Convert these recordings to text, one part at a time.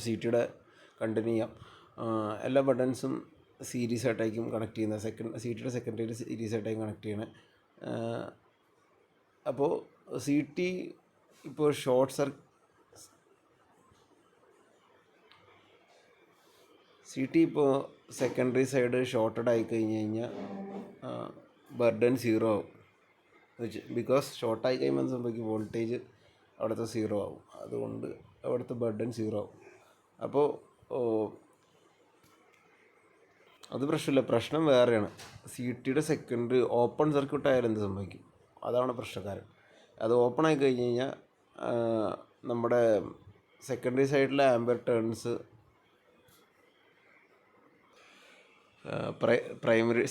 C ടിയുടെ continue ചെയ്യാം. എല്ലാ ബട്ടൺസും സീരീസ് ആയിട്ടായിരിക്കും കണക്ട് ചെയ്യുന്നത്. സി ടിയുടെ സെക്കൻഡറി സീരീസ് ആയിട്ടായിരിക്കും കണക്ട് ചെയ്യണത്. അപ്പോൾ സി ടി ഇപ്പോൾ ഇപ്പോൾ സെക്കൻഡറി സൈഡ് ഷോർട്ടഡ് ആയി കഴിഞ്ഞ് കഴിഞ്ഞാൽ ബർഡൻ സീറോ ആവും. ബിക്കോസ് ഷോർട്ടായി കഴിയുമ്പോൾ സംഭവിക്കും, വോൾട്ടേജ് അവിടുത്തെ സീറോ ആവും. അതുകൊണ്ട് അവിടുത്തെ ബർഡൻ സീറോ ആവും. അപ്പോൾ അത് പ്രശ്നമില്ല. പ്രശ്നം വേറെയാണ്. സി ടിയുടെ സെക്കൻഡറി ഓപ്പൺ സർക്യൂട്ട് ആയാലും എന്ത് സംഭവിക്കും, അതാണ് പ്രശ്നക്കാരൻ. അത് ഓപ്പൺ ആയി കഴിഞ്ഞ് കഴിഞ്ഞാൽ നമ്മുടെ സെക്കൻഡറി സൈഡിലെ ആംബിയർ ടേൺസ്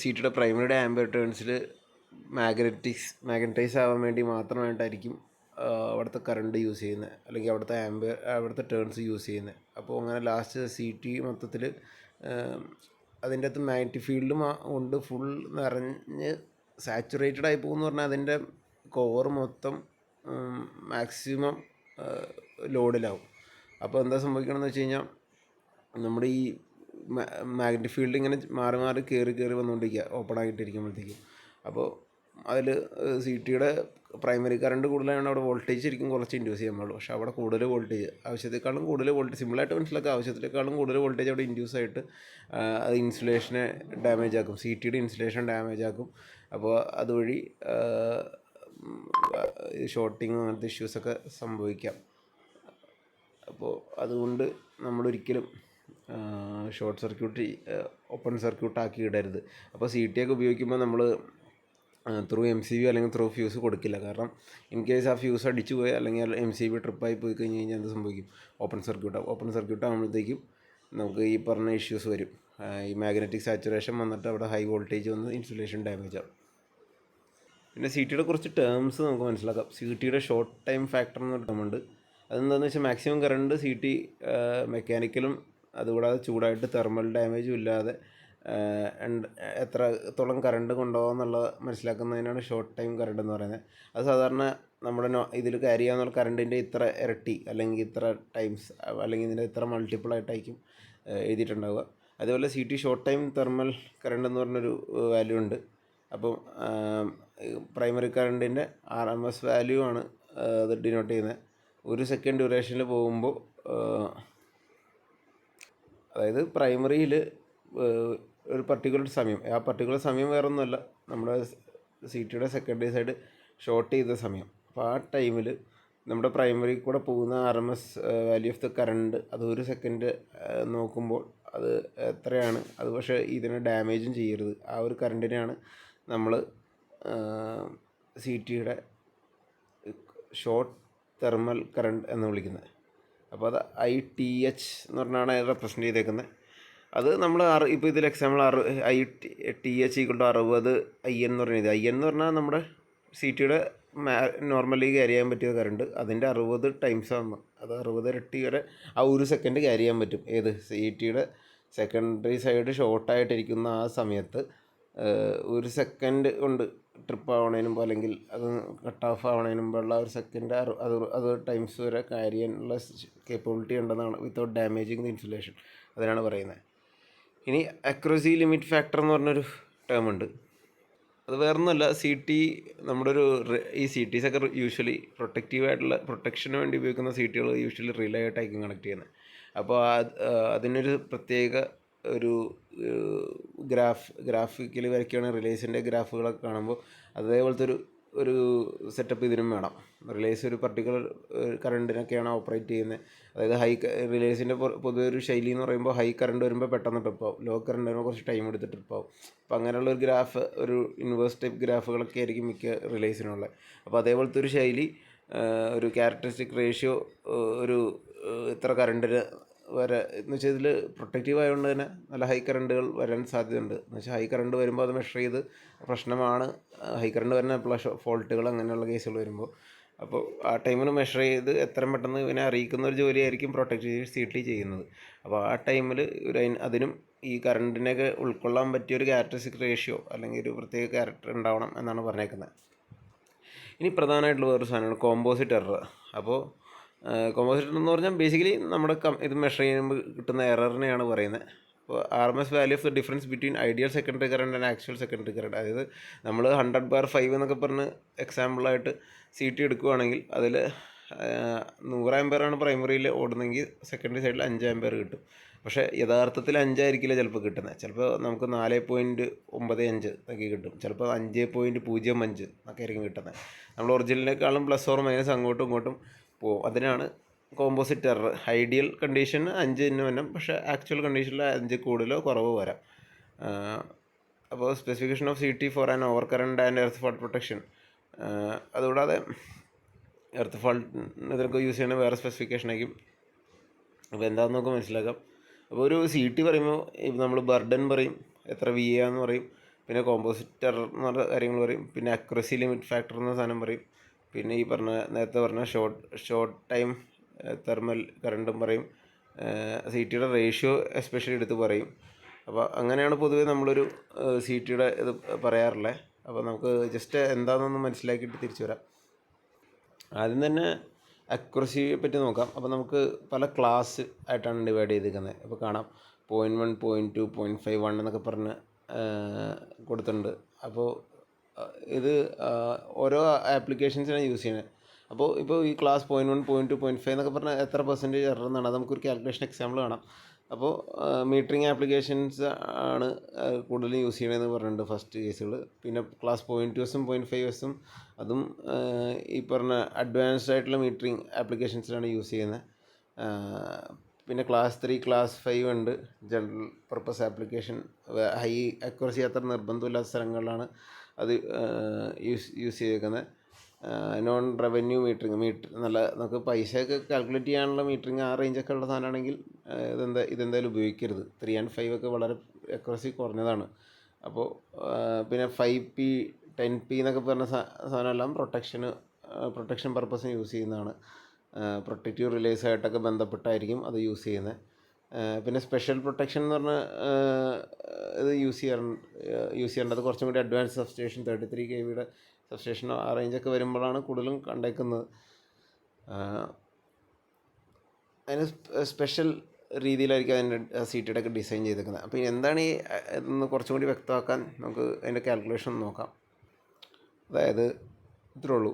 സി ടിയുടെ പ്രൈമറിയുടെ ആംബിയർ ടേൺസിൽ മാഗ്നറ്റൈസ് ആവാൻ വേണ്ടി മാത്രമായിട്ടായിരിക്കും അവിടുത്തെ കറണ്ട് യൂസ് ചെയ്യുന്നത്, അല്ലെങ്കിൽ അവിടുത്തെ ടേൺസ് യൂസ് ചെയ്യുന്നത്. അപ്പോൾ അങ്ങനെ ലാസ്റ്റ് സി ടി മൊത്തത്തിൽ അതിൻ്റെ അകത്ത് മാഗ്നറ്റിക് ഫീൽഡ് കൊണ്ട് ഫുൾ നിറഞ്ഞ് സാച്ചുറേറ്റഡ് ആയി പോകുമെന്ന് പറഞ്ഞാൽ അതിൻ്റെ കോർ മൊത്തം മാക്സിമം ലോഡിലാവും. അപ്പോൾ എന്താ സംഭവിക്കണമെന്ന് വെച്ച് കഴിഞ്ഞാൽ നമ്മുടെ ഈ മാഗ്നറ്റിക് ഫീൽഡ് ഇങ്ങനെ മാറി മാറി കയറി വന്നുകൊണ്ടിരിക്കുക ഓപ്പൺ ആയിട്ടിരിക്കുമ്പോഴത്തേക്കും. അപ്പോൾ അതിൽ സി ടിയുടെ പ്രൈമറി കറണ്ട് കൂടുതലായതുകൊണ്ട് അവിടെ വോൾട്ടേജ് ശരിക്കും കുറച്ച് ഇൻഡ്യൂസ് ചെയ്യാൻ പാടുള്ളൂ. പക്ഷേ അവിടെ കൂടുതൽ വോൾട്ടേജ്, ആവശ്യത്തെക്കാളും കൂടുതൽ വോൾട്ടേജ്, സിമ്പിളായിട്ട് മനസ്സിലാക്കുക, ആവശ്യത്തിനേക്കാളും കൂടുതൽ വോൾട്ടേജ് അവിടെ ഇൻഡ്യൂസ് ആയിട്ട് അത് ഇൻസുലേഷനെ ഡാമേജ് ആക്കും, സി ടിയുടെ ഇൻസുലേഷൻ ഡാമേജ് ആക്കും. അപ്പോൾ അതുവഴി ഷോർട്ടിങ് അങ്ങനത്തെ ഇഷ്യൂസൊക്കെ സംഭവിക്കാം. അപ്പോൾ അതുകൊണ്ട് നമ്മളൊരിക്കലും ഷോർട്ട് സർക്യൂട്ട് ഓപ്പൺ സർക്യൂട്ട് ആക്കി ഇടരുത്. അപ്പോൾ സി ടി ഒക്കെ ഉപയോഗിക്കുമ്പോൾ നമ്മൾ ത്രൂ MCB അല്ലെങ്കിൽ ത്രൂ ഫ്യൂസ് കൊടുക്കില്ല. കാരണം ഇൻ കേസ് ആ ഫ്യൂസ് അടിച്ചു പോയി അല്ലെങ്കിൽ MCB ട്രിപ്പായി പോയി കഴിഞ്ഞ് കഴിഞ്ഞാൽ എന്ത് സംഭവിക്കും, ഓപ്പൺ സർക്യൂട്ട് ആകുമ്പോഴത്തേക്കും നമുക്ക് ഈ പറഞ്ഞ ഇഷ്യൂസ് വരും. ഈ മാഗ്നറ്റിക് സാച്ചുറേഷൻ വന്നിട്ട് അവിടെ ഹൈ വോൾട്ടേജ് വന്ന് ഇൻസുലേഷൻ ഡാമേജ് ആവും. പിന്നെ സി ടിയുടെ കുറച്ച് ടേംസ് നമുക്ക് മനസ്സിലാക്കാം. സി ടിയുടെ ഷോർട്ട് ടൈം ഫാക്ടർ എന്നൊരു ടേമുണ്ട്. അതെന്താണെന്ന് വെച്ചാൽ മാക്സിമം കറണ്ട് സി ടി മെക്കാനിക്കലും അതുകൂടാതെ ചൂടായിട്ട് തെർമൽ ഡാമേജും ഇല്ലാതെ എത്രത്തോളം കറണ്ട് കൊണ്ടുപോകാമെന്നുള്ളത് മനസ്സിലാക്കുന്നതിനാണ് ഷോർട്ട് ടൈം കറണ്ട് എന്ന് പറയുന്നത്. അത് സാധാരണ നമ്മുടെ ഇതിൽ ക്യാരി ചെയ്യാവുന്ന കറണ്ടിൻ്റെ ഇത്ര ഇരട്ടി അല്ലെങ്കിൽ ഇത്ര ടൈംസ് അല്ലെങ്കിൽ ഇതിൻ്റെ ഇത്ര മൾട്ടിപ്പിളായിട്ടായിരിക്കും എഴുതിയിട്ടുണ്ടാവുക. അതുപോലെ C T short time thermal current എന്ന് പറഞ്ഞൊരു വാല്യൂ ഉണ്ട്. അപ്പം പ്രൈമറി കറണ്ടിൻ്റെ RMS വാല്യൂ ആണ് അത് ഡിനോട്ട് ചെയ്യുന്നത്. 1 സെക്കൻഡ് ഡ്യൂറേഷനിൽ പോകുമ്പോൾ, അതായത് പ്രൈമറിയിൽ ഒരു പർട്ടിക്കുലർ സമയം, ആ പർട്ടിക്കുലർ സമയം വേറൊന്നുമല്ല, നമ്മുടെ സി ടിയുടെ സെക്കൻഡറി സൈഡ് ഷോർട്ട് ചെയ്ത സമയം. അപ്പോൾ ആ ടൈമിൽ നമ്മുടെ പ്രൈമറി കൂടെ പോകുന്ന RMS value of the current അത് 1 സെക്കൻഡ് നോക്കുമ്പോൾ അത് എത്രയാണ്, അത് പക്ഷേ ഇതിനെ ഡാമേജും ചെയ്യരുത്. ആ ഒരു കറണ്ടിനെയാണ് നമ്മൾ സി ടിയുടെ ഷോർട്ട് തെർമൽ കറണ്ട് എന്ന് വിളിക്കുന്നത്. അപ്പോൾ അത് ITH എന്ന് പറഞ്ഞാണ് റെപ്രസെൻ്റ് ചെയ്തേക്കുന്നത്. അത് നമ്മൾ ഇപ്പോൾ ഇതിൽ എക്സാമ്പിൾ ITH = 60 IN എന്ന് പറഞ്ഞത്. IN എന്ന് പറഞ്ഞാൽ നമ്മുടെ സി ടിയുടെ നോർമലി ക്യാരി ചെയ്യാൻ പറ്റിയ കറണ്ട് അതിൻ്റെ 60 ടൈംസ് ആണ്. അത് 60 ഇരട്ടി വരെ ആ 1 സെക്കൻഡ് ക്യാരി ചെയ്യാൻ പറ്റും. ഏത് സി ടിയുടെ സെക്കൻഡറി സൈഡ് ഷോർട്ടായിട്ടിരിക്കുന്ന ആ സമയത്ത് 1 സെക്കൻഡ് കൊണ്ട് ട്രിപ്പ് ആവണതിന് മുമ്പ് അല്ലെങ്കിൽ അത് കട്ട് ഓഫ് ആവണതിന് മുമ്പുള്ള 1 സെക്കൻഡ് അത് ടൈംസ് വരെ ക്യാരി ചെയ്യാനുള്ള കേപ്പബിലിറ്റി ഉണ്ടെന്നാണ്, വിത്തൗട്ട് ഡാമേജിങ് ദി ഇൻസുലേഷൻ. അതിനാണ് പറയുന്നത്. ഇനി അക്യുറസി ലിമിറ്റ് ഫാക്ടർ എന്ന് പറഞ്ഞൊരു ടേം ഉണ്ട്. അത് വേറൊന്നുമല്ല, സി ടി നമ്മുടെ ഈ സി ടീസൊക്കെ യൂഷ്വലി പ്രൊട്ടക്ഷന് വേണ്ടി ഉപയോഗിക്കുന്ന സി ടികൾ യൂഷ്വലി റിലേ ആയിട്ടായിരിക്കും കണക്ട് ചെയ്യുന്നത്. അപ്പോൾ അതിനൊരു പ്രത്യേക ഒരു ഗ്രാഫിക്കലി വരയ്ക്കുകയാണെങ്കിൽ റിലേസിൻ്റെ ഗ്രാഫുകളൊക്കെ കാണുമ്പോൾ അതേപോലത്തെ ഒരു സെറ്റപ്പ് ഇതിനും വേണം. റിലേസ് ഒരു പർട്ടിക്കുലർ കറണ്ടിനൊക്കെയാണ് ഓപ്പറേറ്റ് ചെയ്യുന്നത്. അതായത് റിലേസിൻ്റെ പൊതുവെ ഒരു ശൈലി എന്ന് പറയുമ്പോൾ ഹൈ കറണ്ട് വരുമ്പോൾ പെട്ടെന്ന് ട്രിപ്പാവും, ലോ കറണ്ട് വരുമ്പോൾ കുറച്ച് ടൈം എടുത്ത് ട്രിപ്പാവും. അപ്പോൾ അങ്ങനെയുള്ള ഒരു ഗ്രാഫ്, ഒരു ഇൻവേഴ്സ് ടൈപ്പ് ഗ്രാഫുകളൊക്കെ ആയിരിക്കും മിക്ക റിലേസിനുള്ളത്. അപ്പോൾ അതേപോലത്തെ ഒരു ശൈലി, ഒരു ക്യാരക്ടറിസ്റ്റിക് റേഷ്യോ, ഒരു ഇത്ര കറണ്ടിന് വരെ എന്ന് വെച്ചാൽ ഇതിൽ പ്രൊട്ടക്റ്റീവ് ആയതുകൊണ്ട് തന്നെ നല്ല ഹൈ കറണ്ടുകൾ വരാൻ സാധ്യതയുണ്ട്. എന്ന് വെച്ചാൽ ഹൈ കറണ്ട് വരുമ്പോൾ അത് മെഷർ ചെയ്ത് പ്രശ്നമാണ്, ഹൈ കറണ്ട് വരുന്ന ഫോൾട്ടുകൾ അങ്ങനെയുള്ള കേസുകൾ വരുമ്പോൾ. അപ്പോൾ ആ ടൈമിന് മെഷർ ചെയ്ത് എത്രയും പെട്ടെന്ന് ഇവനെ അറിയിക്കുന്ന ഒരു ജോലിയായിരിക്കും പ്രൊട്ടക്റ്റീവ് സി ടി ചെയ്യുന്നത്. അപ്പോൾ ആ ടൈമിൽ അതിനും ഈ കറണ്ടിനെയൊക്കെ ഉൾക്കൊള്ളാൻ പറ്റിയൊരു ക്യാരക്ടറിസ്റ്റിക് റേഷ്യോ അല്ലെങ്കിൽ ഒരു പ്രത്യേക ക്യാരക്ടർ ഉണ്ടാവണം എന്നാണ് പറഞ്ഞേക്കുന്നത്. ഇനി പ്രധാനമായിട്ടുള്ള വേറൊരു സാധനമാണ് കോമ്പോസിറ്റ് എറർ. അപ്പോൾ കോമ്പോസിറ്റർ എന്ന് പറഞ്ഞാൽ ബേസിക്കലി നമ്മുടെ ഇത് മെഷർ ചെയ്യുമ്പോൾ കിട്ടുന്ന എററിനെയാണ് പറയുന്നത്. അപ്പോൾ RMS value of the difference between ideal secondary current and actual secondary current. അതായത് നമ്മൾ 100/5 എന്നൊക്കെ പറഞ്ഞ് എക്സാമ്പിളായിട്ട് CT എടുക്കുകയാണെങ്കിൽ അതിൽ 100 ആംപിയറാണ് പ്രൈമറിയിൽ ഓടുന്നെങ്കിൽ സെക്കൻഡറി സൈഡിൽ 5 ആംപിയർ കിട്ടും. പക്ഷേ യഥാർത്ഥത്തിൽ 5 ആയിരിക്കില്ല ചിലപ്പോൾ കിട്ടുന്നത്. ചിലപ്പോൾ നമുക്ക് 4.95 ഒക്കെ കിട്ടും, ചിലപ്പോൾ 5.05 എന്നൊക്കെ ആയിരിക്കും കിട്ടുന്നത്. നമ്മൾ ഒറിജിനലിനേക്കാളും പ്ലസ് ഓർ മൈനസ് അങ്ങോട്ടും ഇങ്ങോട്ടും പോകും. അതിനാണ് കോമ്പോസിറ്റ് എറർ. ഐഡിയൽ കണ്ടീഷൻ 5 തന്നെ വരണം, പക്ഷേ ആക്ച്വൽ കണ്ടീഷനിൽ 5 കൂടുതലോ കുറവോ വരാം. അപ്പോൾ specification of CT for an over current and earth fault protection. അതുകൂടാതെ എർത്ത് ഫാൾട്ട് ഇതിനൊക്കെ യൂസ് ചെയ്യുന്ന വേറെ സ്പെസിഫിക്കേഷൻ ആയിരിക്കും. അപ്പോൾ എന്താണെന്ന് നമുക്ക് മനസ്സിലാക്കാം. അപ്പോൾ ഒരു CT പറയുമ്പോൾ നമ്മൾ ബർഡൻ പറയും, എത്ര VA എന്ന് പറയും, പിന്നെ കോമ്പോസിറ്റ് എറർ എന്ന് പറഞ്ഞ കാര്യങ്ങൾ പറയും, പിന്നെ അക്യുറസി ലിമിറ്റ് ഫാക്ടർ എന്ന സാധനം പറയും, പിന്നെ ഈ നേരത്തെ പറഞ്ഞ ഷോർട്ട് ടൈം തെർമൽ കറണ്ടും പറയും, CTയുടെ റേഷ്യോ എസ്പെഷ്യലി എടുത്ത് പറയും. അപ്പോൾ അങ്ങനെയാണ് പൊതുവെ നമ്മളൊരു CTയുടെ ഇത് പറയാറുള്ളത്. അപ്പോൾ നമുക്ക് ജസ്റ്റ് എന്താണെന്നൊന്ന് മനസ്സിലാക്കിയിട്ട് തിരിച്ചു വരാം. ആദ്യം തന്നെ അക്യുറസിയെ പറ്റി നോക്കാം. അപ്പോൾ നമുക്ക് പല ക്ലാസ് ആയിട്ടാണ് ഡിവൈഡ് ചെയ്തിരിക്കുന്നത്. അപ്പോൾ കാണാം 0.1, 0.2, 0.51 എന്നൊക്കെ പറഞ്ഞ് കൊടുത്തിട്ടുണ്ട്. അപ്പോൾ ഇത് ഓരോ ആപ്ലിക്കേഷൻസിനാണ് യൂസ് ചെയ്യുന്നത്. അപ്പോൾ ഇപ്പോൾ ഈ ക്ലാസ് 0.1, 0.2, 0.5 എന്നൊക്കെ പറഞ്ഞാൽ എത്ര പെർസെൻറ്റേജ് എറർ എന്നാണ്. അത് നമുക്കൊരു കാൽക്കുലേഷൻ എക്സാമ്പിൾ കാണാം. അപ്പോൾ മീറ്ററിങ് ആപ്ലിക്കേഷൻസ് ആണ് കൂടുതലും യൂസ് ചെയ്യണമെന്ന് പറഞ്ഞിട്ടുണ്ട് ഫസ്റ്റ് കേസുകൾ. പിന്നെ ക്ലാസ് 0.2s 0.5s അതും ഈ പറഞ്ഞ അഡ്വാൻസ്ഡ് ആയിട്ടുള്ള മീറ്ററിങ് ആപ്ലിക്കേഷൻസിലാണ് യൂസ് ചെയ്യുന്നത്. പിന്നെ ക്ലാസ് 3, ക്ലാസ് 5 ഉണ്ട്, general purpose application. High accuracy അത്ര നിർബന്ധമില്ലാത്ത സ്ഥലങ്ങളിലാണ് അത് യൂസ് ചെയ്തേക്കുന്നത്. നോൺ റവന്യൂ മീറ്ററിങ് നല്ല നമുക്ക് പൈസയൊക്കെ കാൽക്കുലേറ്റ് ചെയ്യാനുള്ള മീറ്ററിങ് ആ റേഞ്ചൊക്കെ ഉള്ള സാധനമാണെങ്കിൽ ഇതെന്തായാലും ഉപയോഗിക്കരുത്. 3 and 5 ഒക്കെ വളരെ അക്യുറസി കുറഞ്ഞതാണ്. അപ്പോൾ പിന്നെ 5P 10P എന്നൊക്കെ പറഞ്ഞ സാധനമെല്ലാം പ്രൊട്ടക്ഷൻ പർപ്പസിന് യൂസ് ചെയ്യുന്നതാണ്. പ്രൊട്ടക്റ്റീവ് റിലേസായിട്ടൊക്കെ ബന്ധപ്പെട്ടായിരിക്കും അത് യൂസ് ചെയ്യുന്നത്. പിന്നെ സ്പെഷ്യൽ പ്രൊട്ടക്ഷൻ എന്ന് പറഞ്ഞാൽ ഇത് യൂസ് ചെയ്യേണ്ടത് കുറച്ചും കൂടി അഡ്വാൻസ് സബ്സ്റ്റേഷൻ 33 kVയുടെ സബ്സ്റ്റേഷൻ ആ റേഞ്ചൊക്കെ വരുമ്പോഴാണ് കൂടുതലും കണ്ടേക്കുന്നത്. അതിന് സ്പെഷ്യൽ രീതിയിലായിരിക്കും അതിൻ്റെ CTയുടെ ഒക്കെ ഡിസൈൻ ചെയ്തേക്കുന്നത്. അപ്പോൾ എന്താണ് ഈ ഇതൊന്ന് കുറച്ചും കൂടി വ്യക്തമാക്കാൻ നമുക്ക് അതിൻ്റെ കാൽക്കുലേഷൻ നോക്കാം. അതായത് ഇത്രേ ഉള്ളൂ.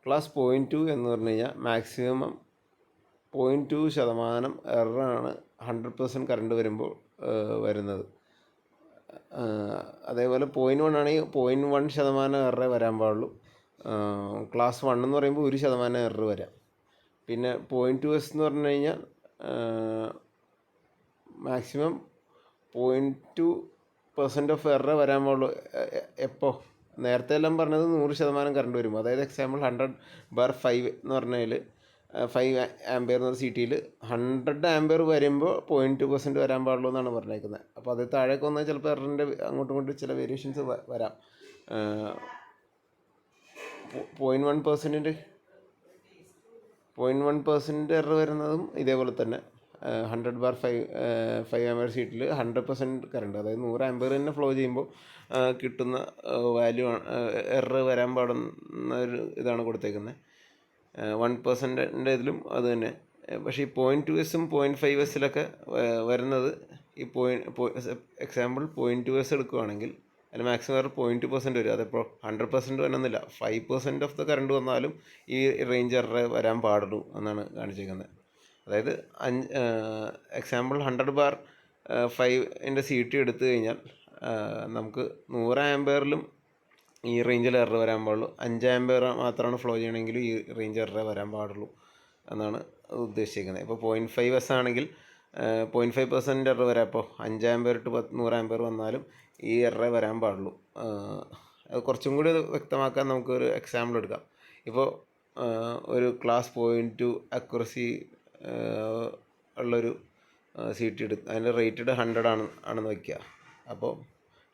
ക്ലാസ് 0.2 എന്ന് പറഞ്ഞു കഴിഞ്ഞാൽ മാക്സിമം 0.2% എററാണ് 100% കറണ്ട് വരുമ്പോൾ വരുന്നത്. അതേപോലെ 0.1 ആണെങ്കിൽ 0.1% എററേ വരാൻ പാടുള്ളൂ. ക്ലാസ് 1 എന്ന് പറയുമ്പോൾ 1% എറർ വരാം. പിന്നെ 0.2s എന്ന് പറഞ്ഞു കഴിഞ്ഞാൽ മാക്സിമം 0.2% ഓഫ് എറർ വരാൻ പാടുള്ളൂ. എപ്പോൾ നേരത്തെ എല്ലാം പറഞ്ഞത് 100% കറണ്ട് വരും. അതായത് എക്സാമ്പിൾ 100/5 എന്ന് പറഞ്ഞാൽ 5 ആംപിയർ എന്ന CTയിൽ 100 ആംപിയർ വരുമ്പോൾ 0.2% വരാൻ പാടുള്ളൂ എന്നാണ് പറഞ്ഞേക്കുന്നത്. അപ്പോൾ അത് താഴേക്ക് വന്നാൽ ചിലപ്പോൾ എററിൻ്റെ അങ്ങോട്ടും ഇങ്ങോട്ടും ചില വേരിയേഷൻസ് വരാം. 0.1% എറർ വരുന്നതും ഇതേപോലെ തന്നെ 100/5 ആംപിയർ CTയിൽ 100% കറണ്ട്, അതായത് 100 ആംപിയർ തന്നെ ഫ്ലോ ചെയ്യുമ്പോൾ കിട്ടുന്ന വാല്യൂ എറർ വരാൻ പാടുന്ന ഒരു ഇതാണ് കൊടുത്തേക്കുന്നത്. 1%ൻ്റെ ഇതിലും അത് തന്നെ. പക്ഷേ ഈ 0.2s 0.5s വരുന്നത് ഈ എക്സാമ്പിൾ 0.2s എടുക്കുകയാണെങ്കിൽ അതിൽ മാക്സിമം എറർ 0.2% വരും. അതെപ്പോൾ 100% വരണമെന്നില്ല, 5% ഓഫ് ദ കറണ്ട് വന്നാലും ഈ റേഞ്ച് എറർ വരാൻ പാടുള്ളൂ എന്നാണ് കാണിച്ചേക്കുന്നത്. അതായത് എക്സാമ്പിൾ 100/5ൻ്റെ CT എടുത്തു കഴിഞ്ഞാൽ നമുക്ക് 100 ആംപിയറിലും ഈ റേഞ്ചിൽ എറർ വരാൻ പാടുള്ളൂ. 5 ആംപിയർ മാത്രമാണ് ഫ്ലോ ചെയ്യണമെങ്കിൽ ഈ റേഞ്ച് എറർ വരാൻ പാടുള്ളൂ എന്നാണ് ഉദ്ദേശിക്കുന്നത്. ഇപ്പോൾ 0.5s ആണെങ്കിൽ 0.5% എറർ വരാം. അപ്പോൾ 5 ആംപിയർ ടു 100 ആംപിയർ വന്നാലും ഈ എറർ വരാൻ പാടുള്ളൂ. അത് കുറച്ചും കൂടി വ്യക്തമാക്കാൻ നമുക്കൊരു എക്സാമ്പിൾ എടുക്കാം. ഇപ്പോൾ ഒരു ക്ലാസ് 0.2 അക്യുറസി ഉള്ളൊരു CT എടുത്ത് അതിൻ്റെ റേറ്റഡ് 100 ആണെന്ന് വയ്ക്കുക. അപ്പോൾ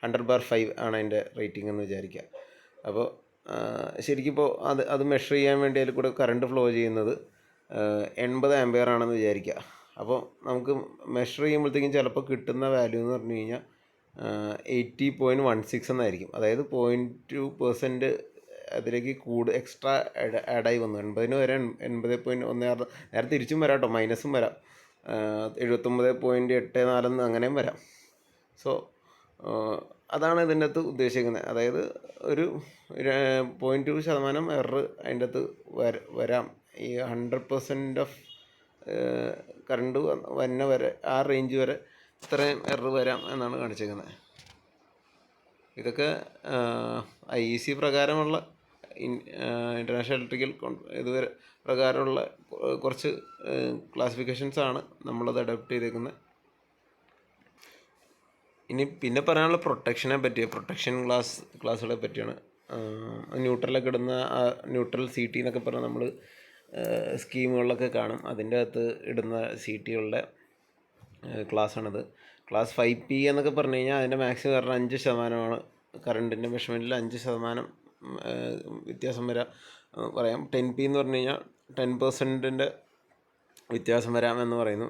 100/5 ആണ് അതിൻ്റെ റേറ്റിംഗ് എന്ന് വിചാരിക്കുക. അപ്പോൾ ശരിക്കും ഇപ്പോൾ അത് മെഷർ ചെയ്യാൻ വേണ്ടി അതിൽ കൂടെ കറണ്ട് ഫ്ലോ ചെയ്യുന്നത് 80 ആംപിയർ ആണെന്ന് വിചാരിക്കുക. അപ്പോൾ നമുക്ക് മെഷർ ചെയ്യുമ്പോഴത്തേക്കും ചിലപ്പോൾ കിട്ടുന്ന വാല്യൂ എന്ന് പറഞ്ഞു കഴിഞ്ഞാൽ 80.16 എന്നായിരിക്കും. അതായത് 0.2% അതിലേക്ക് എക്സ്ട്രാ ആഡായി വന്നു. 80 വരെ 80.16, നേരെ തിരിച്ചും വരാം കേട്ടോ, മൈനസും വരാം, 79.84 അങ്ങനെയും വരാം. സോ അതാണ് ഇതിൻ്റെ അകത്ത് ഉദ്ദേശിക്കുന്നത്. അതായത് ഒരു 0.2% എറർ അതിൻ്റെ അകത്ത് വരാം. ഈ 100% ഓഫ് കറണ്ട് വന്ന വരെ, ആ റേഞ്ച് വരെ ഇത്രയും എറർ വരാം എന്നാണ് കാണിച്ചിരിക്കുന്നത്. ഇതൊക്കെ IEC പ്രകാരമുള്ള ഇൻ്റർനാഷണൽ ഇലക്ട്രിക്കൽ ഇതുവരെ പ്രകാരമുള്ള കുറച്ച് ക്ലാസിഫിക്കേഷൻസാണ് നമ്മളത് അഡോപ്റ്റ് ചെയ്തേക്കുന്നത്. ഇനി പിന്നെ പറയാനുള്ള പ്രൊട്ടക്ഷനെ പറ്റിയ ക്ലാസ്സുകളെ പറ്റിയാണ്. ന്യൂട്രലൊക്കെ ഇടുന്ന ന്യൂട്രൽ CT എന്നൊക്കെ പറഞ്ഞാൽ നമ്മൾ സ്കീമുകളിലൊക്കെ കാണും. അതിൻ്റെ അകത്ത് ഇടുന്ന CTകളുടെ ക്ലാസ്സാണിത്. ക്ലാസ് 5P എന്നൊക്കെ പറഞ്ഞു കഴിഞ്ഞാൽ അതിൻ്റെ മാക്സിമം കാരണം 5% കറണ്ടിൻ്റെ മെഷർമെൻറ്റിൽ 5% വ്യത്യാസം വരാം പറയാം. 10P എന്ന് പറഞ്ഞു കഴിഞ്ഞാൽ 10% വ്യത്യാസം വരാം എന്ന് പറയുന്നു.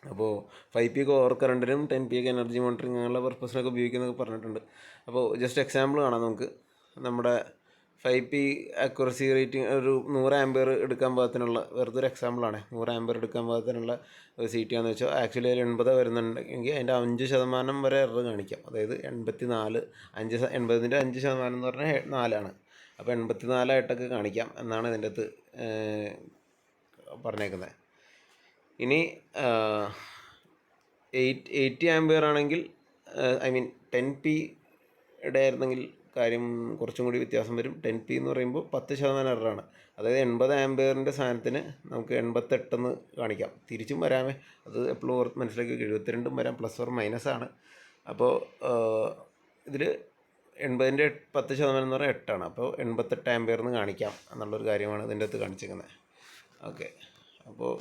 അപ്പോൾ 5P over കറണ്ടിനും 10P energy monitoring അങ്ങനെയുള്ള പർപ്പസിനൊക്കെ ഉപയോഗിക്കുന്നതൊക്കെ പറഞ്ഞിട്ടുണ്ട്. അപ്പോൾ ജസ്റ്റ് എക്സാമ്പിൾ കാണാം നമുക്ക്. നമ്മുടെ 5P അക്യുറസി റേറ്റിംഗ് ഒരു 100 ആംപിയർ എടുക്കാൻ പാകത്തിനുള്ള, വെറുതെ ഒരു എക്സാമ്പിളാണ്, 100 ആംപിയർ എടുക്കാൻ പാകത്തിനുള്ള CT ആണെന്ന് വെച്ചാൽ ആക്ച്വലി അതിൽ 80 വരുന്നുണ്ടെങ്കിൽ അതിൻ്റെ 5% വരെ എറർ കാണിക്കാം. അതായത് 80ൻ്റെ 5% എന്ന് പറഞ്ഞാൽ 4ആണ്. അപ്പോൾ 84 കാണിക്കാം എന്നാണ് ഇതിൻ്റെ അകത്ത് പറഞ്ഞേക്കുന്നത്. ഇനി 80 ആംപിയർ ആണെങ്കിൽ, 10Pയുടെ ആയിരുന്നെങ്കിൽ കാര്യം കുറച്ചും കൂടി വ്യത്യാസം വരും. 10P എന്ന് പറയുമ്പോൾ 10% എററാണ്. അതായത് 80 ആംപിയറിൻ്റെ സാധനത്തിന് നമുക്ക് 88 എന്ന് കാണിക്കാം. തിരിച്ചും വരാമേ, അത് എപ്പോഴും മനസ്സിലാക്കി 72 വരാം, പ്ലസ് ഓർ മൈനസ് ആണ്. അപ്പോൾ ഇതിൽ 80ൻ്റെ 10% എന്ന് പറഞ്ഞാൽ 8ആണ്. അപ്പോൾ 88 ആംപിയറിന് കാണിക്കാം എന്നുള്ളൊരു കാര്യമാണ് ഇതിൻ്റെ അകത്ത് കാണിച്ചിരിക്കുന്നത്. ഓക്കെ, അപ്പോൾ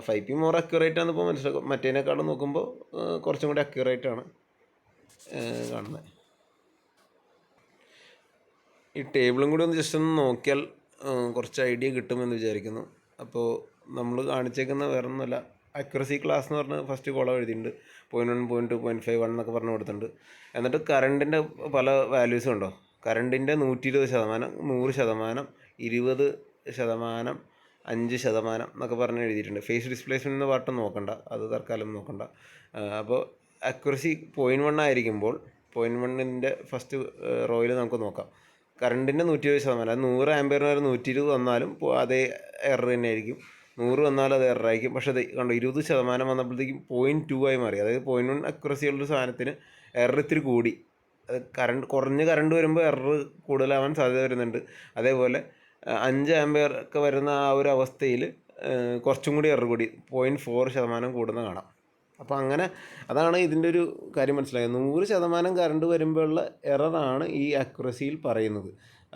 5P മോർ അക്യുറേറ്റ് ആണെന്നിപ്പോൾ മനസ്സിലാക്കും. മറ്റേതിനേക്കാളും നോക്കുമ്പോൾ കുറച്ചും കൂടി അക്യുറേറ്റ് ആണ് കാണുന്നത്. ഈ ടേബിളും കൂടി ഒന്ന് ജസ്റ്റ് ഒന്ന് നോക്കിയാൽ കുറച്ച് ഐഡിയ കിട്ടുമെന്ന് വിചാരിക്കുന്നു. അപ്പോൾ നമ്മൾ കാണിച്ചേക്കുന്ന വേറെ ഒന്നുമല്ല, അക്യുറസി ക്ലാസ് എന്ന് പറഞ്ഞ് ഫസ്റ്റ് കോളം എഴുതിയിട്ടുണ്ട്. 0.1, 0.2, 0.51 എന്നൊക്കെ പറഞ്ഞു കൊടുത്തിട്ടുണ്ട്. എന്നിട്ട് കറണ്ടിൻ്റെ പല വാല്യൂസും ഉണ്ടോ. കറണ്ടിൻ്റെ 120%, 100%, 20%, 5% എന്നൊക്കെ പറഞ്ഞ് എഴുതിയിട്ടുണ്ട്. ഫേസ് ഡിസ്പ്ലേസ്മെൻ്റ് എന്ന പാർട്ട് നോക്കണ്ട, അത് തൽക്കാലം നോക്കണ്ട. അപ്പോൾ അക്യുറസി 0.1 ആയിരിക്കുമ്പോൾ 0.1ൻ്റെ ഫസ്റ്റ് റോയിൽ നമുക്ക് നോക്കാം. കറണ്ടിൻ്റെ 120%, അത് 100 ആംപിയറിന് വരെ 120 വന്നാലും അതേ എറർ തന്നെ ആയിരിക്കും. 100 വന്നാലും അത് എററായിരിക്കും. പക്ഷേ അത് കണ്ടോ 20% വന്നപ്പോഴത്തേക്കും 0.2 ആയി മാറി. അതായത് 0.1 അക്യുറസിയുള്ള സാധനത്തിന് എറർ ഇത്തിരി കൂടി. അത് കുറഞ്ഞ കറണ്ട് വരുമ്പോൾ എറർ കൂടുതലാവാൻ സാധ്യത വരുന്നുണ്ട്. അതേപോലെ 5 ആംപിയർ ഒക്കെ വരുന്ന ആ ഒരു അവസ്ഥയിൽ കുറച്ചും കൂടി എറർ കൂടി 0.4% കൂടുന്ന കാണാം. അപ്പോൾ അങ്ങനെ അതാണ് ഇതിൻ്റെ ഒരു കാര്യം മനസ്സിലായത്. 100% കറണ്ട് വരുമ്പോഴുള്ള എററാണ് ഈ അക്യുറസിയിൽ പറയുന്നത്.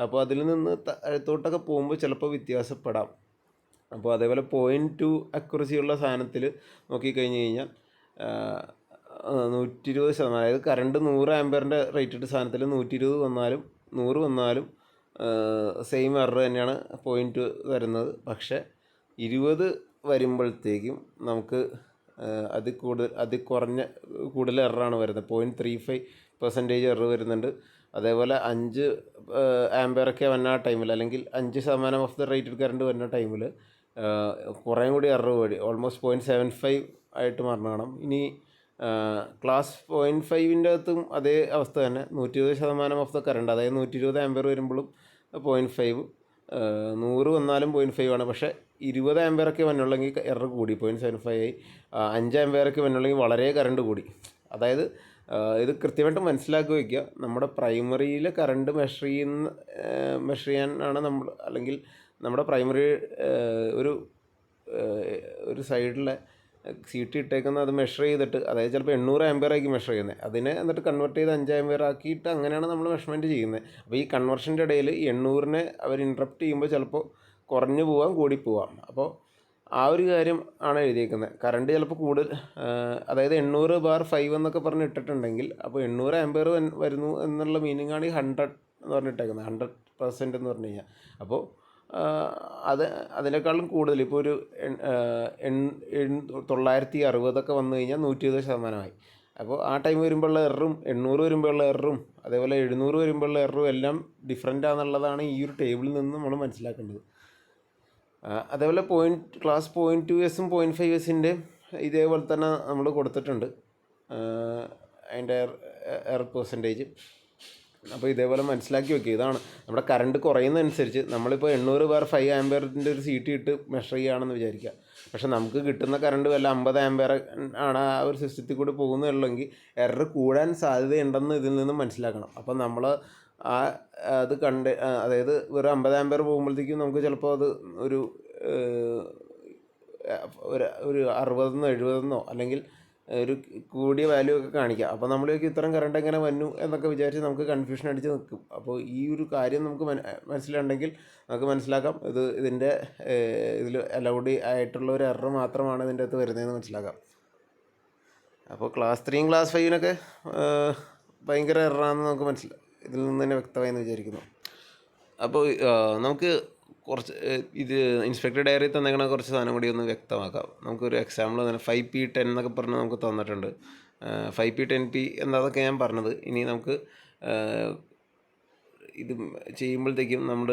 അപ്പോൾ അതിൽ നിന്ന് താഴത്തോട്ടൊക്കെ പോകുമ്പോൾ ചിലപ്പോൾ വ്യത്യാസപ്പെടാം. അപ്പോൾ അതേപോലെ 0.2 അക്യുറസിയുള്ള സാധനത്തിൽ നോക്കിക്കഴിഞ്ഞ് കഴിഞ്ഞാൽ 120%, അതായത് കറണ്ട് 100 ആംപിയറിൻ്റെ റേറ്റഡ് സാധനത്തിൽ 120 വന്നാലും 100 വന്നാലും സെയിം എറർ തന്നെയാണ് 0.2 വരുന്നത്. പക്ഷേ 20 വരുമ്പോഴത്തേക്കും നമുക്ക് കൂടുതൽ എററാണ് വരുന്നത്. 0.35% എറർ വരുന്നുണ്ട്. അതേപോലെ 5 ആംപിയറൊക്കെ വന്ന ആ ടൈമിൽ, അല്ലെങ്കിൽ 5% ഓഫ് ദ റേറ്റഡ് കറണ്ട് വരുന്ന ടൈമിൽ കുറേ കൂടി എറർ കൂടി, ഓൾമോസ്റ്റ് 0.75 ആയിട്ട് മാറണം കാണാം. ഇനി ക്ലാസ് 0.5ൻ്റെ അകത്തും അതേ അവസ്ഥ തന്നെ. 120% ഓഫ് ദ കറണ്ട്, അതായത് 120 ആംപിയർ വരുമ്പോഴും 0.5, 100 വന്നാലും 0.5 ആണ്. പക്ഷേ 20 ആംപിയറൊക്കെ വന്നുള്ളെങ്കിൽ എറർ കൂടി, 0.75 ആയി. 5 ആംപിയറൊക്കെ വന്നുള്ളെങ്കിൽ വളരെ കറണ്ട് കൂടി. അതായത് ഇത് കൃത്യമായിട്ട് മനസ്സിലാക്കി വയ്ക്കുക. നമ്മുടെ പ്രൈമറിയിലെ കറണ്ട് മെഷർ ചെയ്യാനാണ് നമ്മൾ, അല്ലെങ്കിൽ നമ്മുടെ പ്രൈമറി ഒരു സൈഡിലെ CT ഇട്ടേക്കുന്നത് അത് മെഷർ ചെയ്തിട്ട്, അതായത് ചിലപ്പോൾ 800 ആംപിയർ ആയിരിക്കും മെഷർ ചെയ്യുന്നത്. അതിനെ എന്നിട്ട് കൺവേർട്ട് ചെയ്ത് 5 ആംപിയർ ആക്കിയിട്ട് അങ്ങനെയാണ് നമ്മൾ മെഷർമെൻറ്റ് ചെയ്യുന്നത്. അപ്പോൾ ഈ കൺവേർഷൻ്റെ ഇടയിൽ 800നെ അവർ ഇൻട്രപ്റ്റ് ചെയ്യുമ്പോൾ ചിലപ്പോൾ കുറഞ്ഞു പോവാം, കൂടിപ്പോവാം. അപ്പോൾ ആ ഒരു കാര്യം ആണ് എഴുതിയിരിക്കുന്നത്. കറണ്ട് ചിലപ്പോൾ അതായത് 800/5 എന്നൊക്കെ പറഞ്ഞ് ഇട്ടിട്ടുണ്ടെങ്കിൽ അപ്പോൾ 800 ആംപിയർ വരുന്നു എന്നുള്ള മീനിങ് ആണ് ഈ 100 എന്ന് പറഞ്ഞിട്ടേക്കുന്നത്, 100% എന്ന് പറഞ്ഞു കഴിഞ്ഞാൽ. അപ്പോൾ അതിനേക്കാളും കൂടുതൽ, ഇപ്പോൾ ഒരു 960 വന്നു കഴിഞ്ഞാൽ 120%. അപ്പോൾ ആ ടൈം വരുമ്പോഴുള്ള എററും 800 വരുമ്പോഴുള്ള എററും അതേപോലെ 700 വരുമ്പോഴുള്ള എററും എല്ലാം ഡിഫറെൻ്റ് ആണെന്നുള്ളതാണ് ഈ ഒരു ടേബിളിൽ നിന്ന് നമ്മൾ മനസ്സിലാക്കേണ്ടത്. അതേപോലെ ക്ലാസ് 0.2s 0.5s ഇതേപോലെ തന്നെ നമ്മൾ കൊടുത്തിട്ടുണ്ട് അതിൻ്റെ എറർ പെർസെൻറ്റേജ്. അപ്പോൾ ഇതേപോലെ മനസ്സിലാക്കി വെക്കുക. ഇതാണ് നമ്മുടെ കറണ്ട് കുറയുന്നതനുസരിച്ച് നമ്മളിപ്പോൾ 800 ബാർ 5 ആംബിയറിൻ്റെ ഒരു CT ഇട്ട് മെഷർ ചെയ്യുകയാണെന്ന് വിചാരിക്കുക. പക്ഷേ നമുക്ക് കിട്ടുന്ന കറണ്ട് വല്ല 50 ആംബിയർ ആണ് ആ ഒരു സിസ്റ്റത്തിൽ കൂടി പോകുന്നുള്ളെങ്കിൽ എറർ കൂടാൻ സാധ്യതയുണ്ടെന്ന് ഇതിൽ നിന്ന് മനസ്സിലാക്കണം. അപ്പം നമ്മൾ അത് അതായത് ഒരു 50 ആംബിയർ പോകുമ്പോഴത്തേക്കും നമുക്ക് ചിലപ്പോൾ അത് ഒരു 60 70 അല്ലെങ്കിൽ ഒരു കൂടിയ വാല്യൂ ഒക്കെ കാണിക്കാം. അപ്പോൾ നമ്മൾക്ക് ഇത്തരം കറണ്ട് എങ്ങനെ വന്നു എന്നൊക്കെ വിചാരിച്ച് നമുക്ക് കൺഫ്യൂഷൻ അടിച്ച് നിൽക്കും. അപ്പോൾ ഈ ഒരു കാര്യം നമുക്ക് മനസ്സിലുണ്ടെങ്കിൽ നമുക്ക് മനസ്സിലാക്കാം ഇതിൻ്റെ ഇതിൽ അലൗഡ് ആയിട്ടുള്ള ഒരു എറർ മാത്രമാണ് ഇതിൻ്റെ അകത്ത് വരുന്നതെന്ന് മനസ്സിലാക്കാം. അപ്പോൾ ക്ലാസ് 3 ക്ലാസ് 5 ഭയങ്കര എററാണെന്ന് നമുക്ക് ഇതിൽ നിന്ന് തന്നെ വ്യക്തമായെന്ന് വിചാരിക്കുന്നു. അപ്പോൾ നമുക്ക് കുറച്ച് ഇത് ഇൻസ്പെക്ടർ ഡയറി തന്നേക്കണ കുറച്ച് സാധനം കൂടി ഒന്ന് വ്യക്തമാക്കാം. നമുക്കൊരു എക്സാമ്പിൾ തന്നെ 5P10 എന്നൊക്കെ പറഞ്ഞ് നമുക്ക് തന്നിട്ടുണ്ട്. 5P10P എന്നതൊക്കെ ഞാൻ പറഞ്ഞത്. ഇനി നമുക്ക് ഇത് ചെയ്യുമ്പോഴത്തേക്കും നമ്മൾ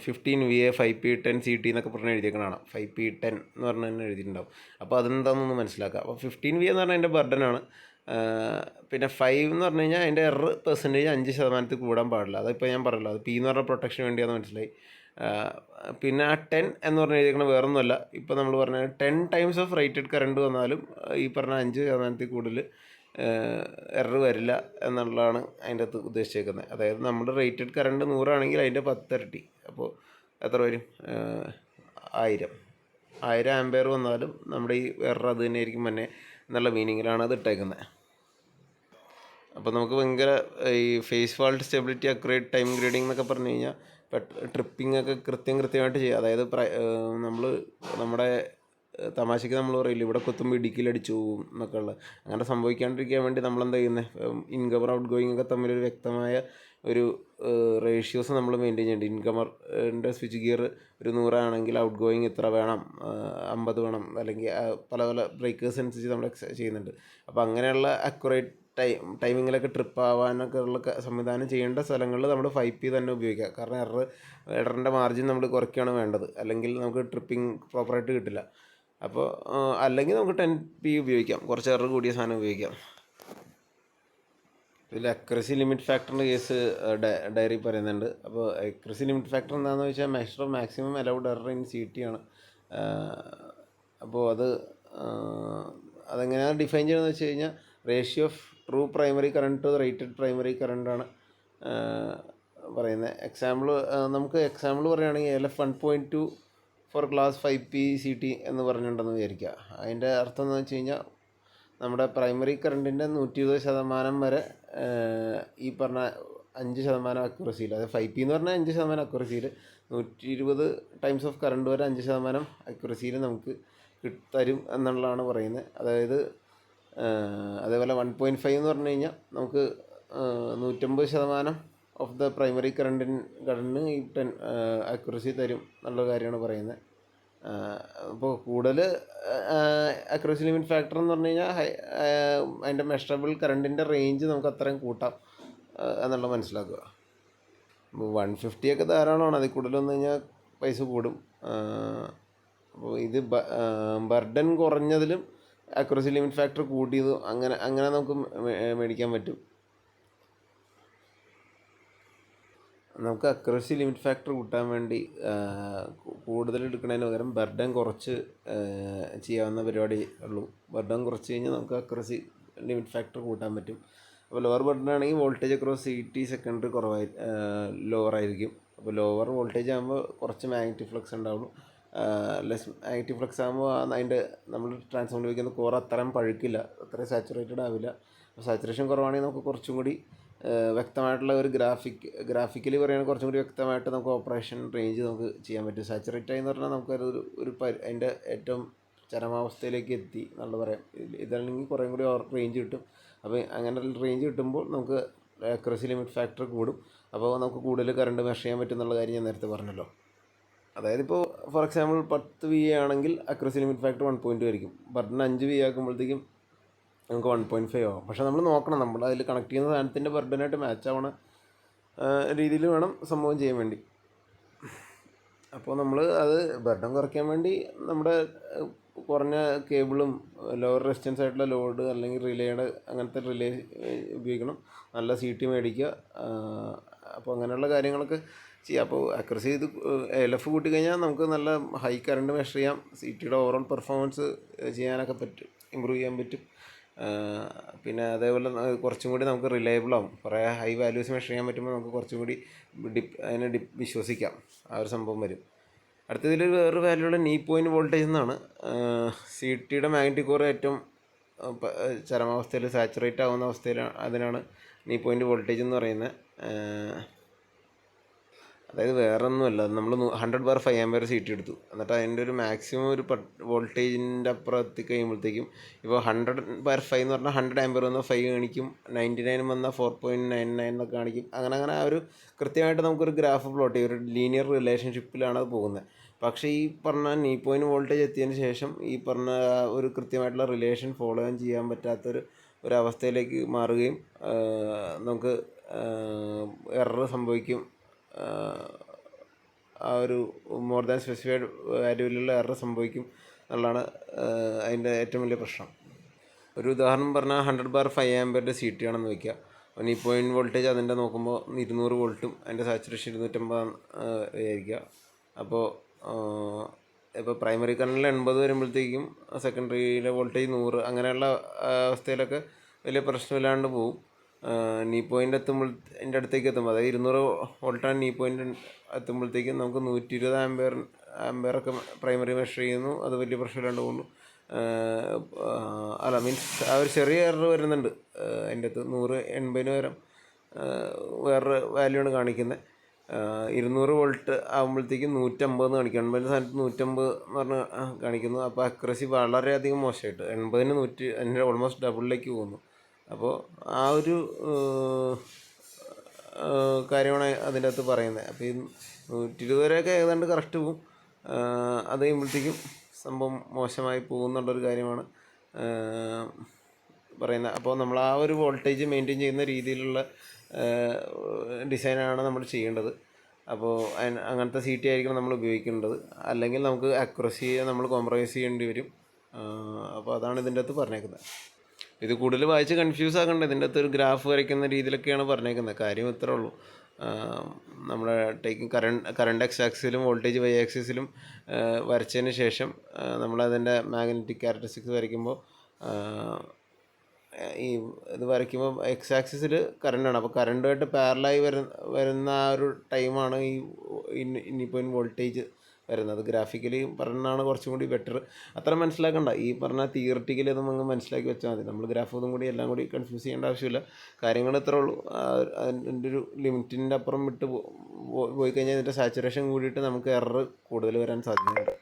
15VA 5P10CT എന്നൊക്കെ പറഞ്ഞ് എഴുതിയേക്കണതാണ്. 5P10 എന്ന് പറഞ്ഞ് തന്നെ എഴുതിയിട്ടുണ്ടാവും. അപ്പോൾ അതെന്താണെന്നൊന്ന് മനസ്സിലാക്കാം. അപ്പോൾ 15VA എന്ന് പറഞ്ഞാൽ അതിൻ്റെ ബർഡനാണ്. പിന്നെ 5 എന്ന് പറഞ്ഞു കഴിഞ്ഞാൽ അതിൻ്റെ എറർ പെർസെൻറ്റേജ് 5% കൂടാൻ പാടില്ല. അതിപ്പോൾ ഞാൻ പറഞ്ഞല്ലോ, അത് P എന്ന് പറഞ്ഞ പ്രൊട്ടക്ഷൻ വേണ്ടിയാണെന്ന് മനസ്സിലായി. പിന്നെ ആ 10 എന്ന് പറഞ്ഞ് എഴുതിയിരിക്കുന്നത് വേറൊന്നുമല്ല. ഇപ്പോൾ നമ്മൾ പറഞ്ഞ 10 ടൈംസ് ഓഫ് റേറ്റഡ് കറണ്ട് വന്നാലും ഈ പറഞ്ഞ 5% കൂടുതൽ എറർ വരില്ല എന്നുള്ളതാണ് അതിൻ്റെ അകത്ത് ഉദ്ദേശിച്ചേക്കുന്നത്. അതായത് നമ്മുടെ റേറ്റഡ് കറണ്ട് 100 ആണെങ്കിൽ അതിൻ്റെ 10 ഇരട്ടി. അപ്പോൾ എത്ര വരും? 1000 ആംബിയർ വന്നാലും നമ്മുടെ ഈ എറർ അത് തന്നെ ആയിരിക്കും തന്നെ എന്നുള്ള മീനിങ്ങിലാണ് അത് ഇട്ടേക്കുന്നത്. അപ്പോൾ നമുക്ക് ഭയങ്കര ഈ face fault stability accurate time grading എന്നൊക്കെ പറഞ്ഞു കഴിഞ്ഞാൽ ട്രിപ്പിംഗ് ഒക്കെ കൃത്യമായിട്ട് ചെയ്യുക. അതായത് നമ്മൾ നമ്മുടെ തമാശയ്ക്ക് നമ്മൾ പറയില്ല ഇവിടെ കുത്തുമ്പോൾ ഇടുക്കിയിലടിച്ചു പോകും എന്നൊക്കെ ഉള്ളത്. അങ്ങനെ സംഭവിക്കാണ്ടിരിക്കാൻ വേണ്ടി നമ്മളെന്താ ചെയ്യുന്നത്? ഇൻകമർ ഔട്ട് ഗോയിങ് ഒക്കെ തമ്മിലൊരു വ്യക്തമായ ഒരു റേഷ്യോസ് നമ്മൾ മെയിൻറ്റെയിൻ ചെയ്യേണ്ടത്. ഇൻകമറിൻ്റെ സ്വിച്ച് ഗിയർ ഒരു 100 ആണെങ്കിൽ ഔട്ട് ഗോയിങ് ഇത്ര വേണം, 50 വേണം, അല്ലെങ്കിൽ പല ബ്രേക്കേഴ്സ് അനുസരിച്ച് നമ്മൾ ചെയ്യുന്നുണ്ട്. അപ്പോൾ അങ്ങനെയുള്ള അക്യുറേറ്റ് ടൈമിങ്ങിലൊക്കെ ട്രിപ്പ് ആവാനൊക്കെ ഉള്ള സംവിധാനം ചെയ്യേണ്ട സ്ഥലങ്ങളിൽ നമ്മൾ 5P തന്നെ ഉപയോഗിക്കുക. കാരണം എററിൻ്റെ മാർജിൻ നമ്മൾ കുറയ്ക്കുകയാണ് വേണ്ടത്. അല്ലെങ്കിൽ നമുക്ക് ട്രിപ്പിംഗ് പ്രോപ്പറായിട്ട് കിട്ടില്ല. അപ്പോൾ അല്ലെങ്കിൽ നമുക്ക് 10P ഉപയോഗിക്കാം, കുറച്ച് എറർ കൂടിയ സാധനം ഉപയോഗിക്കാം. ഇതിൽ അക്യുറസി ലിമിറ്റ് ഫാക്ടറിൻ്റെ കേസ് ഡയറി പറയുന്നുണ്ട്. അപ്പോൾ അക്യുറസി ലിമിറ്റ് ഫാക്ടർ എന്താണെന്ന് വെച്ചാൽ measure of maximum allowed error in CT ആണ്. അപ്പോൾ അതെങ്ങനെയാണ് ഡിഫൈൻ ചെയ്യുന്നത് വെച്ച് കഴിഞ്ഞാൽ ratio of true primary current to rated primary കറണ്ടാണ് പറയുന്നത്. നമുക്ക് എക്സാമ്പിൾ പറയുകയാണെങ്കിൽ LF 1.2 four class 5P CT എന്ന് പറഞ്ഞിട്ടുണ്ടെന്ന് വിചാരിക്കുക. അതിൻ്റെ അർത്ഥം എന്ന് വെച്ച് കഴിഞ്ഞാൽ നമ്മുടെ പ്രൈമറി കറണ്ടിൻ്റെ 120% വരെ ഈ പറഞ്ഞ 5% അക്യുറസിയിൽ, അതായത് 5P എന്ന് പറഞ്ഞാൽ 5% അക്യുറസിയിൽ 120 ടൈംസ് ഓഫ് കറണ്ട് വരെ 5% അക്യുറസിയിൽ നമുക്ക് തരും എന്നുള്ളതാണ് പറയുന്നത്. അതായത് അതേപോലെ 1.5 എന്ന് പറഞ്ഞു കഴിഞ്ഞാൽ നമുക്ക് 150% ഓഫ് ദ പ്രൈമറി കറണ്ടിന് ഈ 10 അക്യുറസി തരും എന്നുള്ള കാര്യമാണ് പറയുന്നത്. അപ്പോൾ കൂടുതൽ അക്യുറസി ലിമിറ്റ് ഫാക്ടർ എന്ന് പറഞ്ഞു കഴിഞ്ഞാൽ അതിൻ്റെ മെഷറബിൾ കറണ്ടിൻ്റെ റേഞ്ച് നമുക്ക് അത്രയും കൂട്ടാം എന്നുള്ള മനസ്സിലാക്കുക. അപ്പോൾ 150 ഒക്കെ ധാരാളമാണ്. അതിൽ കൂടുതൽ വന്നു കഴിഞ്ഞാൽ പൈസ കൂടും. അപ്പോൾ ഇത് ബർഡൻ കുറഞ്ഞതിലും അക്യുറസി ലിമിറ്റ് ഫാക്ടർ കൂട്ടിയത് അങ്ങനെ നമുക്ക് മേടിക്കാൻ പറ്റും. നമുക്ക് അക്യുറസി ലിമിറ്റ് ഫാക്ടർ കൂട്ടാൻ വേണ്ടി കൂടുതൽ എടുക്കുന്നതിന് പകരം ബർഡൻ കുറച്ച് ചെയ്യാവുന്ന പരിപാടി ഉള്ളൂ. ബർഡൻ കുറച്ച് കഴിഞ്ഞാൽ നമുക്ക് അക്യുറസി ലിമിറ്റ് ഫാക്ടർ കൂട്ടാൻ പറ്റും. അപ്പോൾ ലോവർ ബർഡൻ ആണെങ്കിൽ voltage across CT secondary lower ആയിരിക്കും. അപ്പോൾ ലോവർ വോൾട്ടേജ് ആകുമ്പോൾ കുറച്ച് മാഗ്നറ്റിക് ഫ്ലക്സ് ഉണ്ടാവുള്ളൂ. ലെസ് മാഗ്നറ്റിക് ഫ്ലക്സ് ആകുമ്പോൾ അതിൻ്റെ നമ്മൾ ട്രാൻസ്ഫോമർ ഉപയോഗിക്കുന്ന കോർ അത്രയും പഴുക്കില്ല, അത്രയും സാച്ചുറേറ്റഡ് ആവില്ല. അപ്പോൾ സാച്ചുറേഷൻ കുറവാണെങ്കിൽ നമുക്ക് കുറച്ചും കൂടി വ്യക്തമായിട്ടുള്ള ഒരു ഗ്രാഫിക്കലി പറയുകയാണെങ്കിൽ കുറച്ചും കൂടി വ്യക്തമായിട്ട് നമുക്ക് ഓപ്പറേഷൻ റേഞ്ച് നമുക്ക് ചെയ്യാൻ പറ്റും. സാച്ചുറേറ്റ് ആയി എന്ന് പറഞ്ഞാൽ നമുക്കതൊരു അതിൻ്റെ ഏറ്റവും ചരമാവസ്ഥയിലേക്ക് എത്തി എന്നുള്ള പറയാം. ഇതല്ലെങ്കിൽ കുറേ കൂടി റേഞ്ച് കിട്ടും. അപ്പോൾ അങ്ങനെ റേഞ്ച് കിട്ടുമ്പോൾ നമുക്ക് അക്യുറസി ലിമിറ്റ് ഫാക്ടർ കൂടും. അപ്പോൾ നമുക്ക് കൂടുതൽ കറണ്ട് മെഷർ ചെയ്യാൻ പറ്റും എന്നുള്ള കാര്യം ഞാൻ നേരത്തെ പറഞ്ഞല്ലോ. അതായത് ഇപ്പോൾ ഫോർ എക്സാമ്പിൾ 10 VA ആണെങ്കിൽ അക്യുറസി ലിമിറ്റ് ഫാക്ടർ 1.2 ആയിരിക്കും. ബർഡൻ 5 VA ആക്കുമ്പോഴത്തേക്കും നമുക്ക് 1.5 ആവും. പക്ഷേ നമ്മൾ നോക്കണം, നമ്മൾ അതിൽ കണക്ട് ചെയ്യുന്ന സാധനത്തിൻ്റെ ബർഡനായിട്ട് മാച്ച് ആവണ രീതിയിൽ വേണം സംഭവം ചെയ്യാൻ വേണ്ടി. അപ്പോൾ നമ്മൾ അത് ബർഡൻ കുറയ്ക്കാൻ വേണ്ടി നമ്മുടെ കുറഞ്ഞ കേബിളും ലോവർ റെസിസ്റ്റൻസ് ആയിട്ടുള്ള ലോഡ് അല്ലെങ്കിൽ റിലേയുടെ അങ്ങനത്തെ റിലേ ഉപയോഗിക്കണം. നല്ല CT മേടിക്കുക. അപ്പോൾ അങ്ങനെയുള്ള കാര്യങ്ങളൊക്കെ ചെയ്യാം. അപ്പോൾ അക്യുറസി ഇത് LF കൂട്ടി കഴിഞ്ഞാൽ നമുക്ക് നല്ല ഹൈ കറണ്ട് മെഷർ ചെയ്യാം. CTയുടെ ഓവറോൾ പെർഫോമൻസ് ചെയ്യാനൊക്കെ പറ്റും, ഇമ്പ്രൂവ് ചെയ്യാൻ പറ്റും. പിന്നെ അതേപോലെ കുറച്ചും കൂടി നമുക്ക് റിലയബിൾ ആവും. കുറേ ഹൈ വാല്യൂസ് മെഷർ ചെയ്യാൻ പറ്റുമ്പോൾ നമുക്ക് കുറച്ചും കൂടി അതിനെ വിശ്വസിക്കാം. ആ ഒരു സംഭവം വരും. അടുത്തതിൽ വേറൊരു വാല്യൂള്ള നീ പോയിൻറ്റ് വോൾട്ടേജ് എന്നാണ്. CTയുടെ മാഗ്നറ്റിക് കോർ ഏറ്റവും ചരമാവസ്ഥയിൽ സാച്ചുറേറ്റ് ആവുന്ന അവസ്ഥയിൽ അതിനാണ് നീ പോയിൻറ്റ് വോൾട്ടേജ് എന്ന് പറയുന്നത്. അതായത് വേറെ ഒന്നുമല്ല, നമ്മൾ 100/5 ആംപിയർ CT എടുത്തു, എന്നിട്ട് അതിൻ്റെ ഒരു മാക്സിമം ഒരു വോൾട്ടേജിൻ്റെ അപ്പുറം എത്തിക്കഴിയുമ്പോഴത്തേക്കും ഇപ്പോൾ 100/5 എന്ന് പറഞ്ഞാൽ 100 ആംപിയർ വന്നാൽ 5 കാണിക്കും, 99 വന്നാൽ 4.99 എന്നൊക്കെ കാണിക്കും. അങ്ങനെ ആ ഒരു കൃത്യമായിട്ട് നമുക്കൊരു ഗ്രാഫ് പ്ലോട്ട് ചെയ്യും. ഒരു ലീനിയർ റിലേഷൻഷിപ്പിലാണ് അത് പോകുന്നത്. പക്ഷേ ഈ പറഞ്ഞ നീ പോയിൻറ്റ് വോൾട്ടേജ് എത്തിയതിന് ശേഷം ഈ പറഞ്ഞ ഒരു കൃത്യമായിട്ടുള്ള റിലേഷൻ ഫോളോ ചെയ്യാൻ പറ്റാത്തൊരു അവസ്ഥയിലേക്ക് മാറുകയും നമുക്ക് എറർ സംഭവിക്കും. ആ ഒരു മോർ ദാൻ സ്പെസിഫൈഡ് വാല്യൂവിലുള്ള എറർ സംഭവിക്കും എന്നുള്ളതാണ് അതിൻ്റെ ഏറ്റവും വലിയ പ്രശ്നം. ഒരു ഉദാഹരണം പറഞ്ഞാൽ 100/5 ആംപിയറിൻ്റെ CT ആണെന്ന് വയ്ക്കുക. നീ പോയിൻറ്റ് വോൾട്ടേജ് അതിൻ്റെ നോക്കുമ്പോൾ 200 വോൾട്ടും അതിൻ്റെ സാച്ചുറേഷൻ 250 വിചാരിക്കുക. അപ്പോൾ ഇപ്പോൾ പ്രൈമറി കറണ്ടിൽ 80 വരുമ്പോഴത്തേക്കും സെക്കൻഡറിയിലെ വോൾട്ടേജ് 100, അങ്ങനെയുള്ള അവസ്ഥയിലൊക്കെ വലിയ പ്രശ്നമില്ലാണ്ട് പോകും. നീ പോയിൻ്റ് എൻ്റെ അടുത്തേക്ക് എത്തുമ്പോൾ, അതായത് 200 വോൾട്ടാണ് നീ പോയിൻ്റ് എത്തുമ്പോഴത്തേക്കും നമുക്ക് 120 ആംപിയറൊക്കെ പ്രൈമറി മെഷർ ചെയ്യുന്നു. അത് വലിയ പ്രശ്നമില്ലാണ്ട് പോകുന്നു. അല്ല മീൻസ് ആ ഒരു ചെറിയ എറർ വരുന്നുണ്ട് അതിൻ്റെ അകത്ത്. 180 വരെ വേറൊരു വാല്യൂ ആണ് കാണിക്കുന്നത്. 200 വോൾട്ട് ആകുമ്പോഴത്തേക്കും 150 കാണിക്കും. 80 സ്ഥാനത്ത് 150 എന്ന് പറഞ്ഞ് കാണിക്കുന്നു. അപ്പോൾ അക്യുറസി വളരെയധികം മോശമായിട്ട് 80-100 അതിൻ്റെ ഓൾമോസ്റ്റ് ഡബിളിലേക്ക് പോകുന്നു. അപ്പോൾ ആ ഒരു കാര്യമാണ് അതിൻ്റെ അകത്ത് പറയുന്നത്. അപ്പോൾ ഈ 120 വരെയൊക്കെ ഏതാണ്ട് കറക്റ്റ് പോകും. അത് കഴിയുമ്പോഴത്തേക്കും സംഭവം മോശമായി പോകുന്നുള്ളൊരു കാര്യമാണ് പറയുന്നത്. അപ്പോൾ നമ്മൾ ആ ഒരു വോൾട്ടേജ് മെയിൻറ്റെയിൻ ചെയ്യുന്ന രീതിയിലുള്ള ഡിസൈനാണ് നമ്മൾ ചെയ്യേണ്ടത്. അപ്പോൾ അങ്ങനത്തെ CT ആയിരിക്കണം നമ്മൾ ഉപയോഗിക്കേണ്ടത്. അല്ലെങ്കിൽ നമുക്ക് അക്യുറസിയെ നമ്മൾ കോംപ്രമൈസ് ചെയ്യേണ്ടി വരും. അപ്പോൾ അതാണ് ഇതിൻ്റെ അകത്ത് പറഞ്ഞേക്കുന്നത്. ഇത് കൂടുതൽ വായിച്ച് കൺഫ്യൂസ് ആക്കണ്ട. ഇതിൻ്റെ അകത്ത് ഒരു ഗ്രാഫ് വരയ്ക്കുന്ന രീതിയിലൊക്കെയാണ് പറഞ്ഞേക്കുന്നത്. കാര്യം ഇത്രേ ഉള്ളൂ. നമ്മുടെ കറണ്ട് എക്സ് ആക്സിസിലും വോൾട്ടേജ് വൈ ആക്സിസിലും വരച്ചതിന് ശേഷം നമ്മളതിൻ്റെ മാഗ്നറ്റിക് ക്യാരക്ടറിസ്റ്റിക്സ് വരയ്ക്കുമ്പോൾ ഈ ഇത് വരയ്ക്കുമ്പോൾ എക്സ് ആക്സിസിൽ കറണ്ടാണ്. അപ്പോൾ കറണ്ടുമായിട്ട് പാരലായി വരുന്ന ആ ഒരു ടൈമാണ് ഈ ഇനിയിപ്പോൾ വോൾട്ടേജ് വരുന്നത്. ഗ്രാഫിക്കലി പറഞ്ഞാണ് കുറച്ചും കൂടി ബെറ്റർ. അത്ര മനസ്സിലാക്കണ്ട, ഈ പറഞ്ഞ തിയറിറ്റിക്കലി അത് നമ്മൾ മനസ്സിലാക്കി വെച്ചാൽ മതി. നമ്മൾ ഗ്രാഫ് ഒന്നും കൂടി എല്ലാം കൂടി കൺഫ്യൂസ് ചെയ്യേണ്ട ആവശ്യമില്ല. കാര്യങ്ങൾ ഇത്രേ ഉള്ളൂ. അതിൻ്റെ ഒരു ലിമിറ്റിൻ്റെ അപ്പുറം പോയി കഴിഞ്ഞാൽ ഇതിൻ്റെ സാച്ചുറേഷൻ കൂടിയിട്ട് നമുക്ക് എറർ കൂടുതൽ വരാൻ സാധ്യതയുണ്ട്.